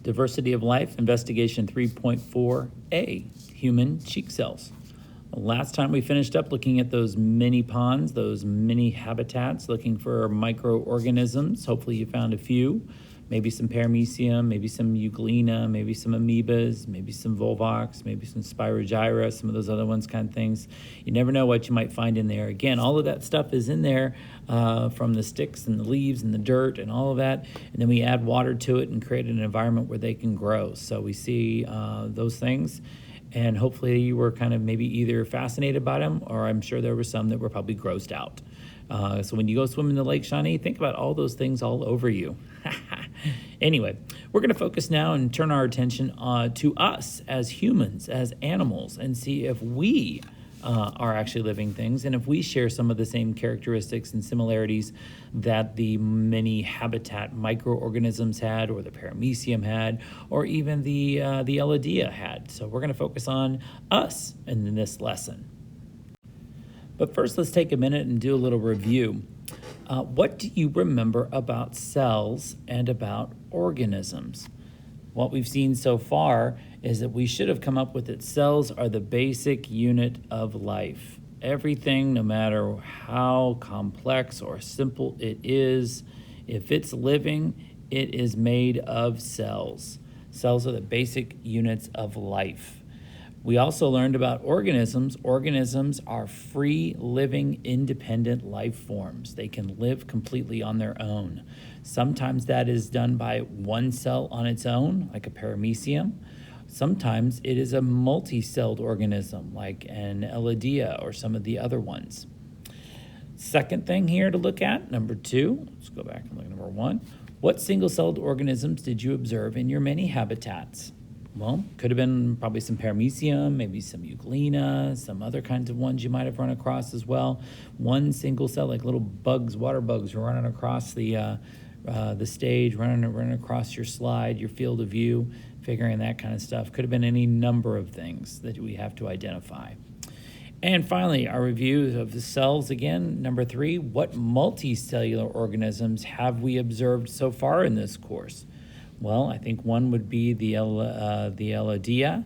Diversity of Life, Investigation 3.4a, Human Cheek Cells. Last time we finished up looking at those mini ponds, those mini habitats, looking for microorganisms. Hopefully you found a few, maybe some paramecium, maybe some euglena, maybe some amoebas, maybe some volvox, maybe some spirogyra, some of those other ones kind of things. You never know what you might find in there. Again, all of that stuff is in there from the sticks and the leaves and the dirt and all of that. And then we add water to it and create an environment where they can grow. So we see those things. And hopefully you were kind of maybe either fascinated by them, or I'm sure there were some that were probably grossed out. So when you go swim in the Lake Shawnee, think about all those things all over you. Anyway, we're going to focus now and turn our attention to us as humans, as animals, and see if we are actually living things, and if we share some of the same characteristics and similarities that the many habitat microorganisms had, or the paramecium had, or even the Elodea had. So we're going to focus on us in this lesson. But first, let's take a minute and do a little review. What do you remember about cells and about organisms? What we've seen so far is that we should have come up with that cells are the basic unit of life. Everything, no matter how complex or simple it is, if it's living, it is made of cells. Cells are the basic units of life. We also learned about organisms. Organisms are free, living, independent life forms. They can live completely on their own. Sometimes that is done by one cell on its own, like a paramecium. Sometimes it is a multi-celled organism, like an Elodea or some of the other ones. Second thing here to look at, number 2, let's go back and look at number 1. What single-celled organisms did you observe in your many habitats? Well, could have been probably some paramecium, maybe some euglena, some other kinds of ones you might have run across as well. One single cell, like little bugs, water bugs, running across the stage, running across your slide, your field of view, figuring that kind of stuff. Could have been any number of things that we have to identify. And finally, our review of the cells again. Number 3, what multicellular organisms have we observed so far in this course? Well, I think one would be the Elodea,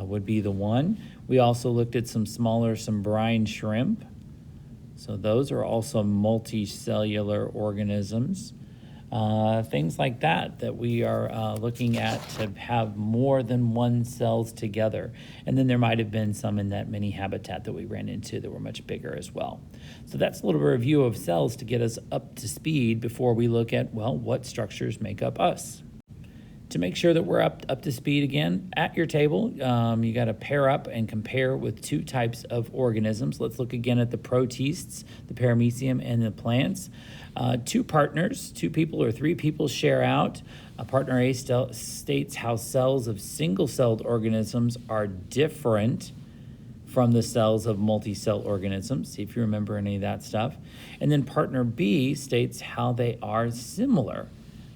would be the one. We also looked at some brine shrimp. So those are also multicellular organisms. Things like that we are looking at to have more than one cells together. And then there might have been some in that mini habitat that we ran into that were much bigger as well. So that's a little review of cells to get us up to speed before we look at, well, what structures make up us. To make sure that we're up to speed again, at your table, you got to pair up and compare with 2 types of organisms. Let's look again at the protists, the paramecium and the plants. 2 partners, 2 people or 3 people share out. Partner A states how cells of single-celled organisms are different from the cells of multi-cell organisms. See if you remember any of that stuff. And then partner B states how they are similar.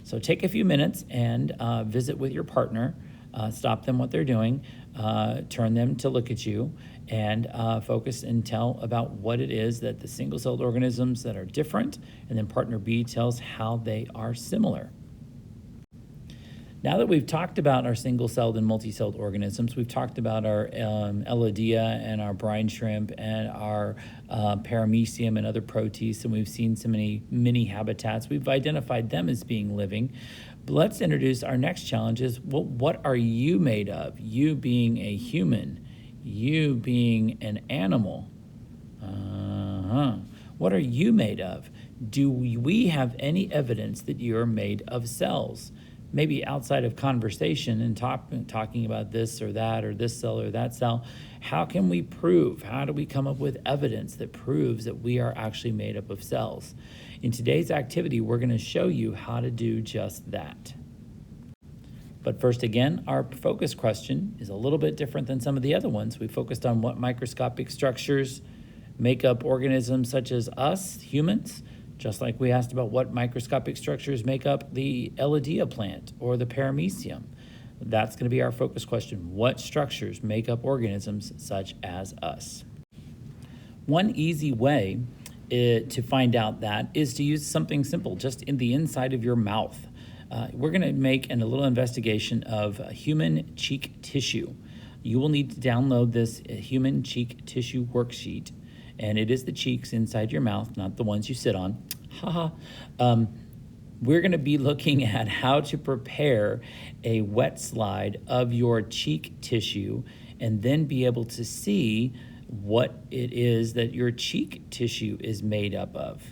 So take a few minutes and visit with your partner, stop them what they're doing, turn them to look at you, and focus and tell about what it is that the single-celled organisms that are different, and then partner B tells how they are similar. Now that we've talked about our single-celled and multi-celled organisms, we've talked about our Elodea and our brine shrimp and our paramecium and other protists, and we've seen so many mini habitats. We've identified them as being living. But let's introduce our next challenge is, well, what are you made of? You being a human, you being an animal. What are you made of? Do we have any evidence that you're made of cells? Maybe outside of conversation and talking about this or that or this cell or that cell, how can we prove, how do we come up with evidence that proves that we are actually made up of cells? In today's activity, we're going to show you how to do just that. But first, again, our focus question is a little bit different than some of the other ones. We focused on what microscopic structures make up organisms such as us, humans, just like we asked about what microscopic structures make up the Elodea plant or the paramecium. That's going to be our focus question. What structures make up organisms such as us? One easy way to find out that is to use something simple, just in the inside of your mouth. we're going to make a little investigation of human cheek tissue. You will need to download this human cheek tissue worksheet, and it is the cheeks inside your mouth, not the ones you sit on. Haha. We're going to be looking at how to prepare a wet slide of your cheek tissue and then be able to see what it is that your cheek tissue is made up of.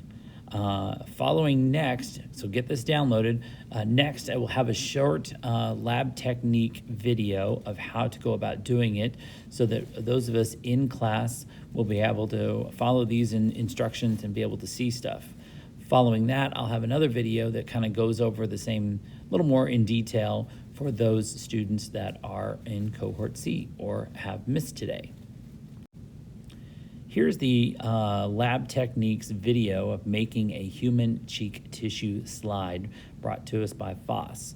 Following next, so get this downloaded, next I will have a short lab technique video of how to go about doing it so that those of us in class will be able to follow these instructions and be able to see stuff. Following that, I'll have another video that kind of goes over the same, a little more in detail for those students that are in cohort C or have missed today. Here's the lab techniques video of making a human cheek tissue slide brought to us by Foss.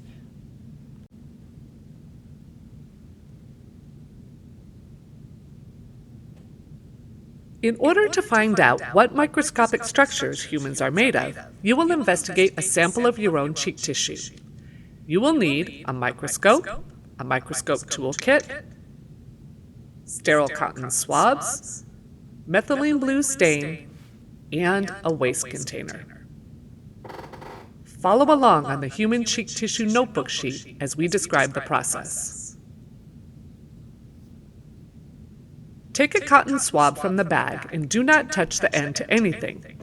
In order to find out what microscopic structures humans are made of, you will investigate a sample of your own cheek tissue. You will need a microscope toolkit, sterile cotton swabs, methylene blue stain, and a waste container. Follow along on the human cheek tissue notebook sheet as we describe the process. Take a cotton swab from the bag and do not touch the end to anything.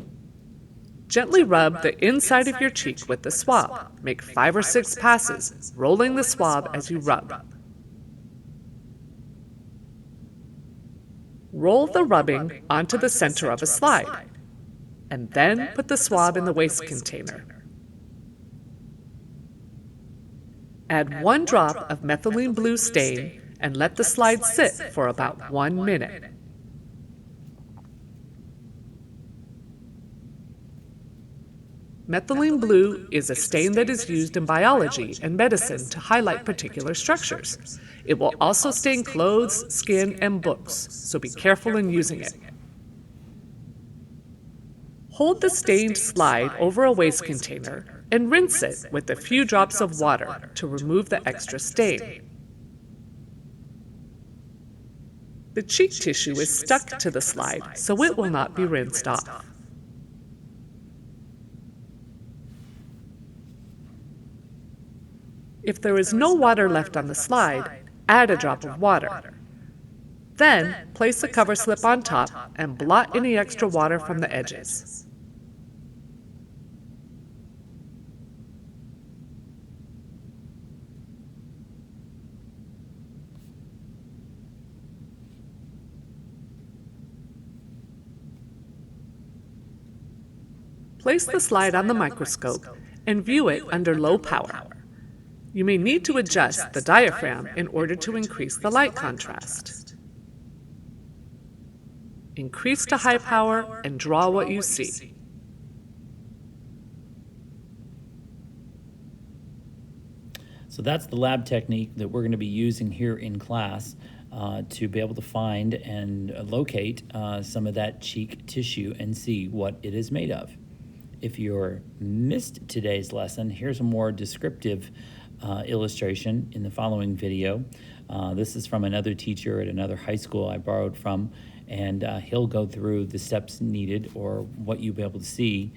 Gently rub the inside of your cheek with the swab. Make 5 or 6 passes, rolling the swab as you rub. Roll the rubbing onto the center of a slide, and then put the swab in the waste container. Add 1 drop of methylene blue stain and let the slide sit for about 1 minute. Methylene blue is a stain that is used in biology and medicine to highlight particular structures. It will also stain clothes, skin, and books, so be careful in using it. Hold the stained slide over a waste container and rinse it with a few drops of water to remove the extra stain. The cheek tissue is stuck to the slide, so it will not be rinsed off. If there is no water left on the slide, add a drop of water. Then, place the cover slip on top and blot any extra water from the edges. Place the slide on the microscope and view it under low power. You may need to adjust the diaphragm in order to increase the light contrast. Increase to high power and draw what you see. So that's the lab technique that we're going to be using here in class to be able to find and locate some of that cheek tissue and see what it is made of. If you're missed today's lesson, here's a more descriptive illustration in the following video. This is from another teacher at another high school I borrowed from, and he'll go through the steps needed or what you'll be able to see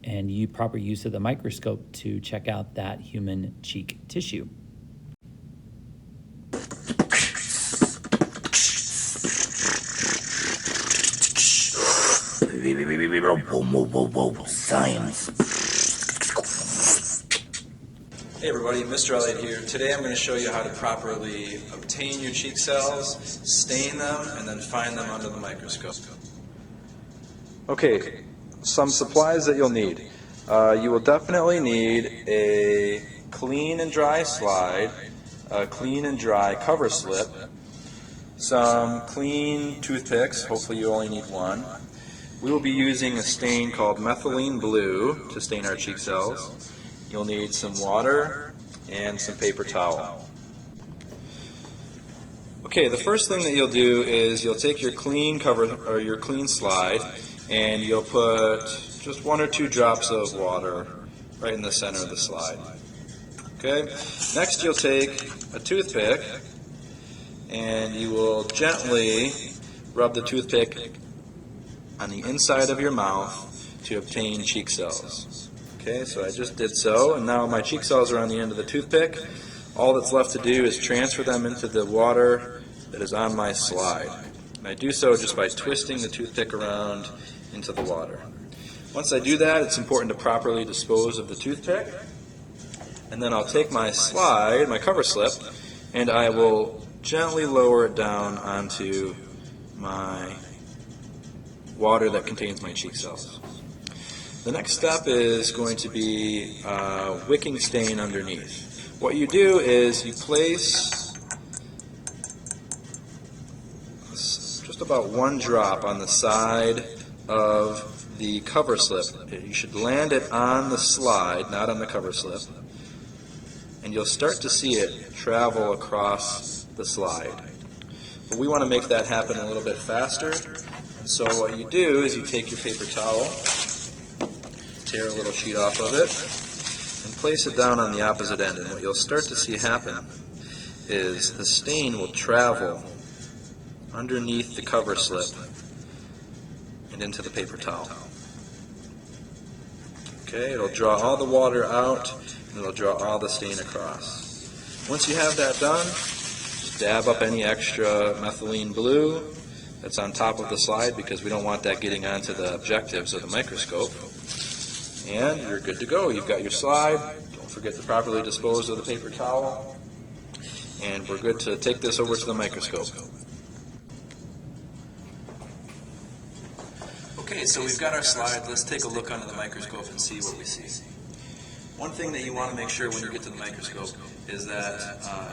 and proper use of the microscope to check out that human cheek tissue. Science. Hey everybody, Mr. Elliott here. Today I'm going to show you how to properly obtain your cheek cells, stain them, and then find them under the microscope. Okay, some supplies that you'll need. You will definitely need a clean and dry slide, a clean and dry cover slip, some clean toothpicks, hopefully you only need 1. We will be using a stain called methylene blue to stain our cheek cells. You'll need some water and some paper towel. Okay, the first thing that you'll do is you'll take your clean cover or your clean slide and you'll put just 1 or 2 drops of water right in the center of the slide. Okay. Next, you'll take a toothpick and you will gently rub the toothpick on the inside of your mouth to obtain cheek cells. Okay, so I just did so, and now my cheek cells are on the end of the toothpick. All that's left to do is transfer them into the water that is on my slide. And I do so just by twisting the toothpick around into the water. Once I do that, it's important to properly dispose of the toothpick. And then I'll take my slide, my cover slip, and I will gently lower it down onto my water that contains my cheek cells. The next step is going to be wicking stain underneath. What you do is you place just about one drop on the side of the cover slip. You should land it on the slide, not on the cover slip, and you'll start to see it travel across the slide. But we want to make that happen a little bit faster. So what you do is you take your paper towel, tear a little sheet off of it, and place it down on the opposite end. And what you'll start to see happen is the stain will travel underneath the cover slip and into the paper towel. Okay, it'll draw all the water out and it'll draw all the stain across. Once you have that done, just dab up any extra methylene blue that's on top of the slide because we don't want that getting onto the objectives of the microscope. And you're good to go. You've got your slide. Don't forget to properly dispose of the paper towel. And we're good to take this over to the microscope. Okay, so we've got our slide. Let's take a look under the microscope and see what we see. One thing that you want to make sure when you get to the microscope is that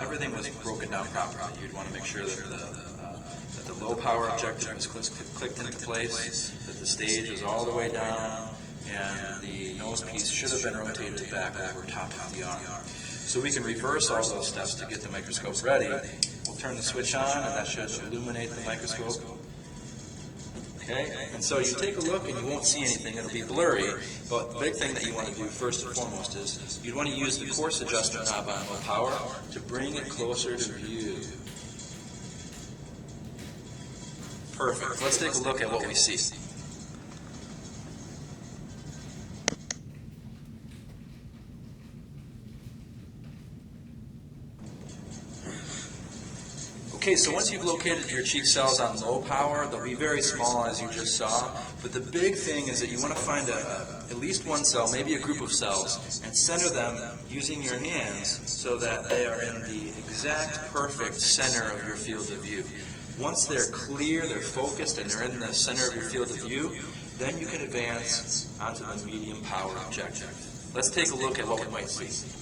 everything was broken down properly. You'd want to make sure that the low power objective was clicked into place, that the stage was all the way down, and the nose piece should have been rotated back over top of the arm. So we can reverse all those steps to get the microscope ready. We'll turn the switch on, and that should illuminate the microscope. Okay, and so you take a look and you won't see anything, it'll be blurry, but the big thing that you want to do first and foremost is you'd want to use the coarse adjustment knob on low power to bring it closer to view. Perfect. Let's take a look at what we see. Okay, so once you've located your cheek cells on low power, they'll be very small as you just saw, but the big thing is that you want to find at least one cell, maybe a group of cells, and center them using your hands so that they are in the exact perfect center of your field of view. Once they're clear, they're focused, and they're in the center of your field of view, then you can advance onto the medium power objective. Let's take a look at what we might see.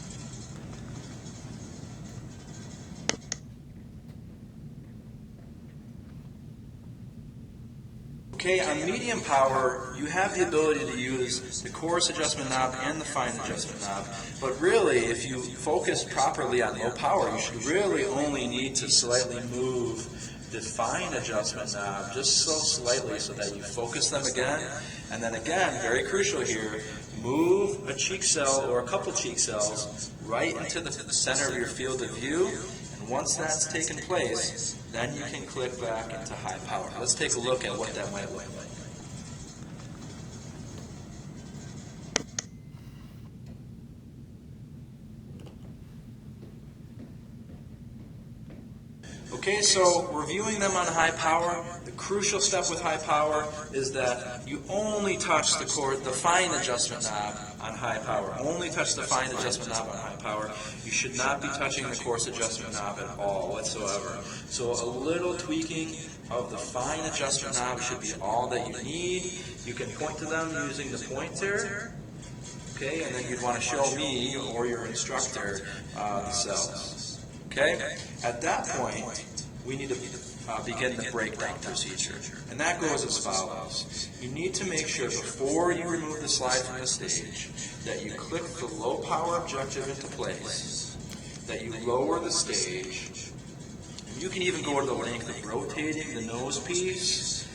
Okay, on medium power, you have the ability to use the coarse adjustment knob and the fine adjustment knob, but really, if you focus properly on low power, you should really only need to slightly move the fine adjustment knob just so slightly so that you focus them again, and then again, very crucial here, move a cheek cell or a couple cheek cells right into the center of your field of view, and once that's taken place, then you can click back into high power. Let's take a look at what that might look like. Okay, so reviewing them on high power, the crucial step with high power is that you only touch the fine adjustment knob on high power. Only touch the fine adjustment knob on high power. You should not be touching the coarse adjustment knob at all whatsoever. So a little tweaking of the fine adjustment knob should be all that you need. You can point to them using the pointer. Okay, and then you'd want to show me or your instructor the cells. Okay, at that point, we need to begin the breakdown procedure. And that goes as follows. You need to make sure before you remove the slide from the stage that you click the low power objective into place, that you lower the stage, and you can even go to the length of rotating the nose piece,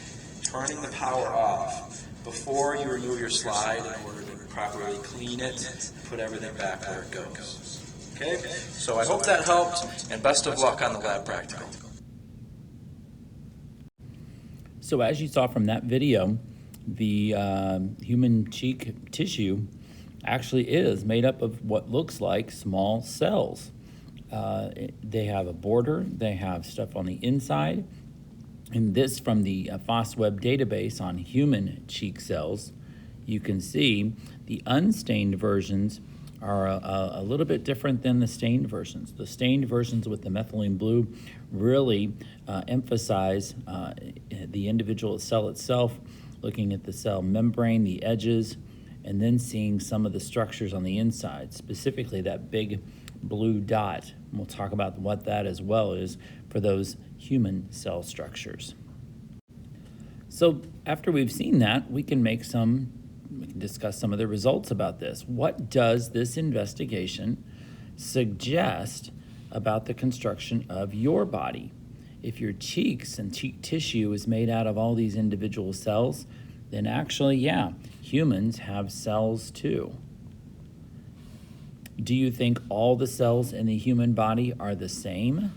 turning the power off before you remove your slide in order to properly clean it and put everything back where it goes. Okay, so I hope that helped, and best of luck on the lab practical. So as you saw from that video, the human cheek tissue actually is made up of what looks like small cells. They have a border, they have stuff on the inside, and this from the FOSS-Web database on human cheek cells. You can see the unstained versions are a little bit different than the stained versions. The stained versions with the methylene blue really emphasize the individual cell itself, looking at the cell membrane, the edges, and then seeing some of the structures on the inside, specifically that big blue dot. We'll talk about what that as well is for those human cell structures. So after we've seen that, we can discuss some of the results about this. What does this investigation suggest about the construction of your body? If your cheeks and cheek tissue is made out of all these individual cells, then actually, yeah, humans have cells too. Do you think all the cells in the human body are the same?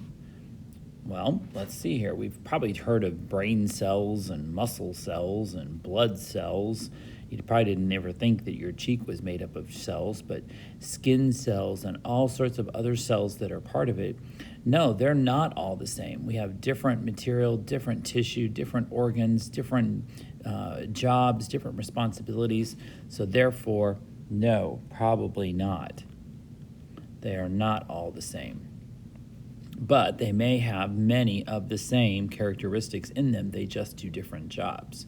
Well, let's see here. We've probably heard of brain cells and muscle cells and blood cells. You probably didn't ever think that your cheek was made up of cells, but skin cells and all sorts of other cells that are part of it. No, they're not all the same. We have different material, different tissue, different organs, different jobs, different responsibilities. So therefore, no, probably not. They are not all the same. But they may have many of the same characteristics in them. They just do different jobs.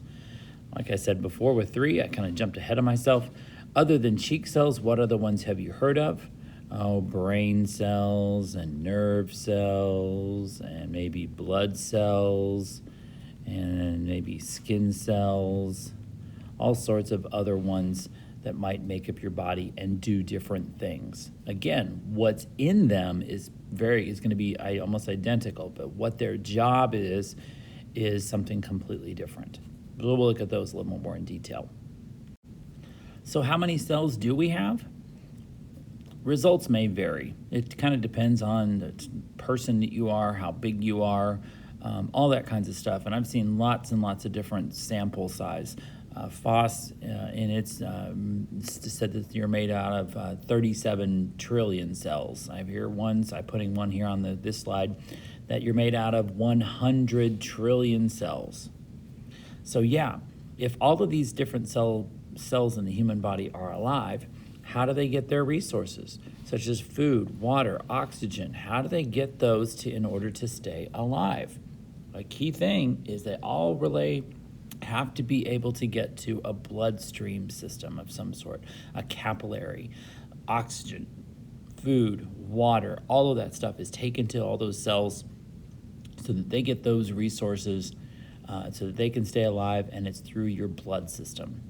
Like I said before with 3, I kind of jumped ahead of myself. Other than cheek cells, what other ones have you heard of? Oh, brain cells and nerve cells and maybe blood cells and maybe skin cells, all sorts of other ones that might make up your body and do different things. Again, what's in them is going to be almost identical, but what their job is something completely different. We'll look at those a little more in detail. So how many cells do we have? Results may vary. It kind of depends on the person that you are, how big you are, all that kinds of stuff. And I've seen lots and lots of different sample size. FOSS in its said that you're made out of 37 trillion cells. I'm putting one here on this slide, that you're made out of 100 trillion cells. So yeah, if all of these different cells in the human body are alive, how do they get their resources, such as food, water, oxygen? How do they get those in order to stay alive? A key thing is they all have to be able to get to a bloodstream system of some sort, a capillary. Oxygen, food, water, all of that stuff is taken to all those cells so that they get those resources so that they can stay alive, and it's through your blood system.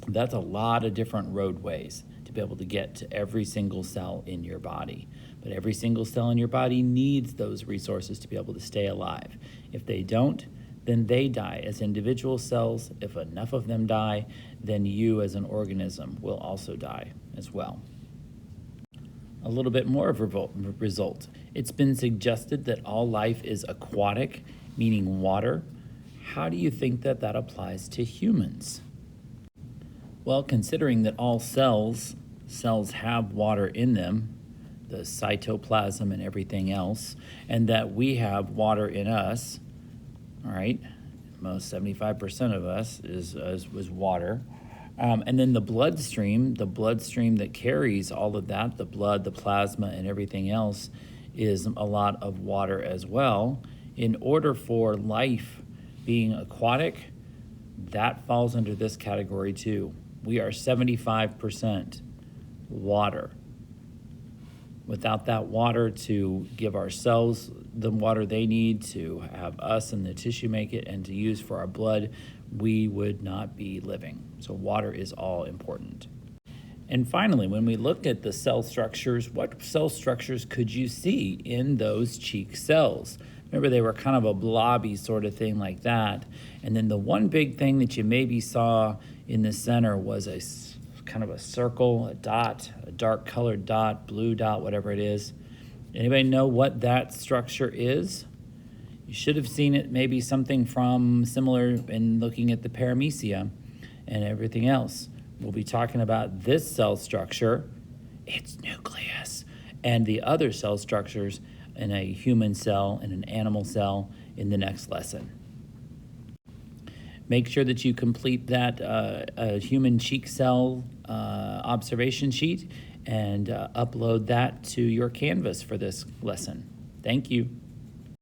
That's a lot of different roadways to be able to get to every single cell in your body. But every single cell in your body needs those resources to be able to stay alive. If they don't, then they die as individual cells. If enough of them die, then you as an organism will also die as well. A little bit more of a result. It's been suggested that all life is aquatic, meaning water. How do you think that applies to humans? Well, considering that all cells have water in them, the cytoplasm and everything else, and that we have water in us, all right, most 75% of us was water. And then the bloodstream that carries all of that, the blood, the plasma, and everything else, is a lot of water as well. In order for life being aquatic, that falls under this category too. We are 75% water. Without that water to give our cells the water they need to have us and the tissue make it and to use for our blood, we would not be living. So water is all important. And finally, when we look at the cell structures, what cell structures could you see in those cheek cells? Remember, they were kind of a blobby sort of thing like that. And then the one big thing that you maybe saw in the center was kind of a circle, a dot dark colored dot, blue dot, whatever it is. Anybody know what that structure is? You should have seen it, maybe something from similar in looking at the paramecia and everything else. We'll be talking about this cell structure, its nucleus, and the other cell structures in a human cell and an animal cell in the next lesson. Make sure that you complete that human cheek cell observation sheet and upload that to your Canvas for this lesson. Thank you.